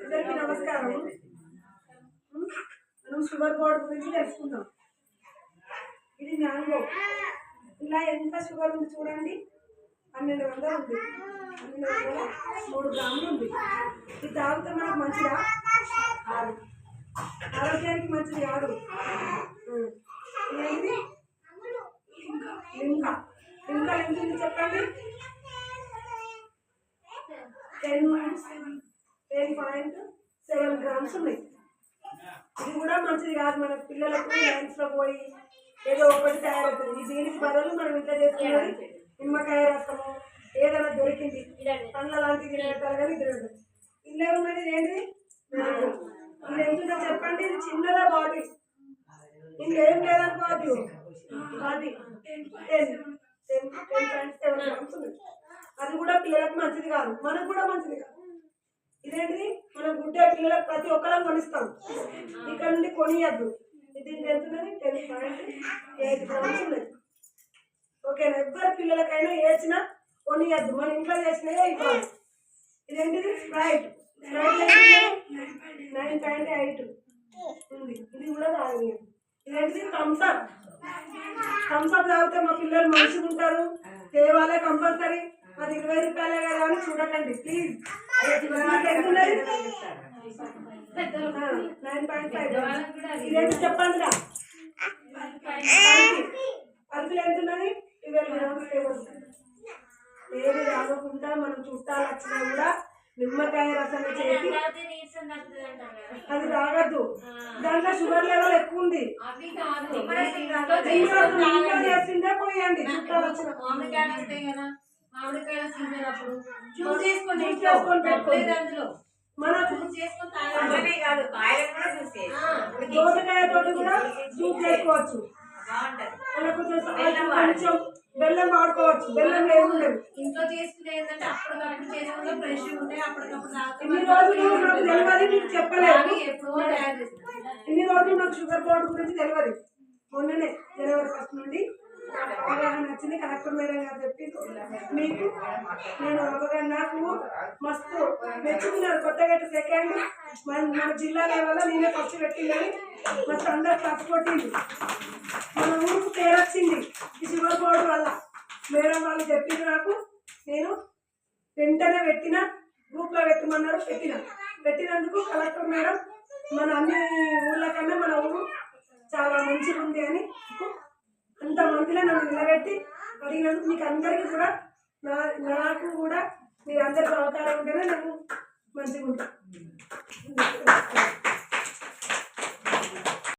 అందరికీ నమస్కారం. మనం షుగర్ బోర్డు గురించి తెలుసుకుందాం. ఇది మ్యాంగో. ఇలా ఎంత షుగర్ ఉంది చూడండి. 1200 ఉంది. 3 గ్రాములు ఉంది. ఇది తాగితే మనకు మంచిదా? ఆరోగ్యానికి మంచిది కాదు. ఏంటి లింకా లింకా ఎంత ఉంది చెప్పండి. 10.7 గ్రామ్స్ ఉన్నాయి. ఇది కూడా మంచిది కాదు. మన పిల్లలకు డ్యాన్స్లో పోయి ఏదో ఒకటి తయారవుతుంది. దీనికి బదులు మనం ఇంట్లో చేసుకున్నది నిమ్మకాయ రసము ఏదైనా దొరికింది పండ్ల లాంటిది తినేటారు కానీ తినదు. ఇల్లే ఉన్నది ఏంటి ఇది ఎంతుందో చెప్పండి. ఇది చిన్నదా బాడీ, ఇంకేం లేదనుకోవద్దు. అది 10.7 గ్రామ్స్ ఉంది. అది కూడా పిల్లలకు మంచిది కాదు, మనకు కూడా మంచిది కాదు. ఇదేంటిది మనం గుడ్డే పిల్లలకు ప్రతి ఒక్కరం కొనిస్తాం. ఇక్కడ నుండి కొనియద్దు. దీనికి ఎంత ఉన్నది 10.8 గ్రామ్స్ ఉన్నది. ఓకేనా? ఎవ్వరు పిల్లలకైనా ఏడ్చినా కొనియద్దు, మన ఇంట్లో చేసినవే ఇవ్వాలి. ఇదేంటిది స్ప్రైట్. 9.8 ఉంది. ఇది కూడా తాగదు. ఇదేంటిది థమ్స్అప్. థమ్స్అప్ తాగితే మా పిల్లలు మంచిగా ఉంటారు, తేవాలే కంపల్సరీ. అది 20 రూపాయలే కదా అని చూడకండి ప్లీజ్. ఎంత ఉన్నది? 9.5. ఇదేంటి చెప్పండి. పలుకులు ఎంత ఉన్నది? 12 గ్రామ్స్. ఏది తాగకుండా మనం చుట్టాలు వచ్చినా కూడా నిమ్మకాయ రసం చేసి అది తాగద్దు. దాంట్లో షుగర్ లెవెల్ ఎక్కువ ఉంది. చేసిందే పోయండి. చుట్టాలు వచ్చిన మన దోసకాయ తోటి కూడా జ్యూస్ చేసుకోవచ్చు. మనకు కొంచెం బెల్లం వాడుకోవచ్చు. బెల్లం లేకుండదు. ఇంట్లో చేసుకునే ఏంటంటే అప్పటికప్పుడు చేసుకుంటే ఫ్రెష్ ఉంటాయి. అప్పటికప్పుడు ఇన్ని రోజులు నాకు తెలియదు, మీకు చెప్పలేదు. ఇన్ని రోజులు నాకు షుగర్ బోర్డు గురించి తెలియదు. మొన్ననే జనవరి 1 నుండి అవగాహన వచ్చింది. కలెక్టర్ మేడం గారు చెప్పి మీకు నేను అవగాహన నాకు మస్తు మెచ్చుకున్నారు. కొత్తగట్టు సెకండ్ మన జిల్లా లెవెల్లో నేనే ఫస్ట్ పెట్టిందని మస్తు అందరు క్లాస్ కొట్టింది. మన ఊరికి పేరు వచ్చింది ఈ షుగర్ బోర్డు వల్ల. మేడం వాళ్ళు చెప్పింది నాకు. నేను వెంటనే పెట్టిన, గ్రూప్లో పెట్టమన్నారు, పెట్టినందుకు కలెక్టర్ మేడం మన అన్ని ఊళ్ళ కన్నా మన ఊరు చాలా మంచిగా ఉంది అని అంతమందిలో నన్ను నిలబెట్టి అడిగినందుకు మీకు అందరికీ కూడా నాకు కూడా మీరు అందరికీ సహకారం ఉంటేనే నాకు మంచిగా ఉంటాను.